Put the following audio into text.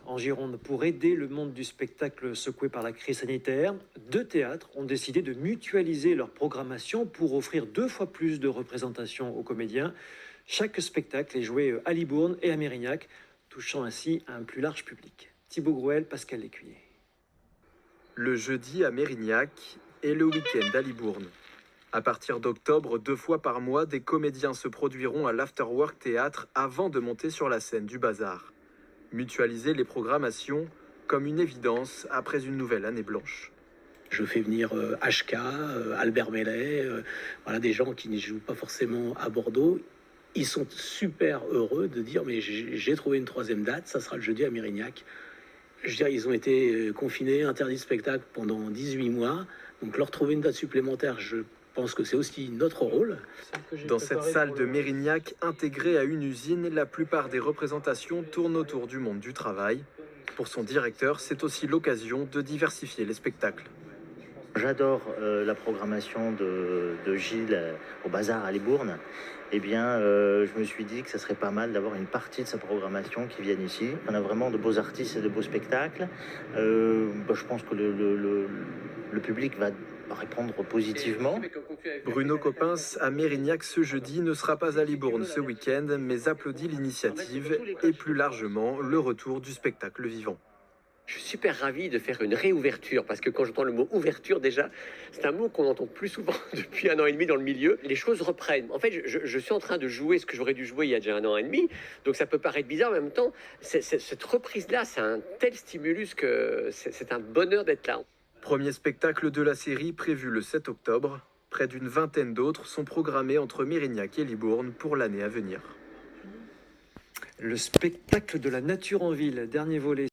En Gironde, pour aider le monde du spectacle secoué par la crise sanitaire, 2 théâtres ont décidé de mutualiser leur programmation pour offrir 2 fois plus de représentation aux comédiens. Chaque spectacle est joué à Libourne et à Mérignac, touchant ainsi un plus large public. Thibaut Grouel, Pascal Lécuyer. Le jeudi à Mérignac et le week-end à Libourne. À partir d'octobre, 2 fois par mois, des comédiens se produiront à l'Afterwork Théâtre avant de monter sur la scène du Bazar. Mutualiser les programmations comme une évidence après une nouvelle année blanche. Je fais venir HK, Albert Mellet, voilà, des gens qui ne jouent pas forcément à Bordeaux. Ils sont super heureux de dire mais j'ai trouvé une 3e date, ça sera le jeudi à Mérignac. Je veux dire, ils ont été confinés, interdits de spectacle pendant 18 mois. Donc leur trouver une date supplémentaire, je pense que c'est aussi notre rôle. Dans cette salle de Mérignac, intégrée à une usine, la plupart des représentations tournent autour du monde du travail. Pour son directeur, c'est aussi l'occasion de diversifier les spectacles. J'adore la programmation de Gilles au Bazar à Libourne. Eh bien, je me suis dit que ça serait pas mal d'avoir une partie de sa programmation qui vienne ici. On a vraiment de beaux artistes et de beaux spectacles. Je pense que le public va répondre positivement. Bruno Coppens à Mérignac ce jeudi ne sera pas à Libourne ce week-end, mais applaudit l'initiative et plus largement le retour du spectacle vivant. Je suis super ravi de faire une réouverture, parce que quand j'entends le mot ouverture, déjà, c'est un mot qu'on entend plus souvent depuis 1 an et demi dans le milieu. Les choses reprennent. En fait, je suis en train de jouer ce que j'aurais dû jouer il y a déjà 1 an et demi, donc ça peut paraître bizarre, mais en même temps, cette reprise-là, c'est un tel stimulus que c'est un bonheur d'être là. Premier spectacle de la série prévu le 7 octobre. Près d'une vingtaine d'autres sont programmés entre Mérignac et Libourne pour l'année à venir. Le spectacle de la nature en ville, dernier volet.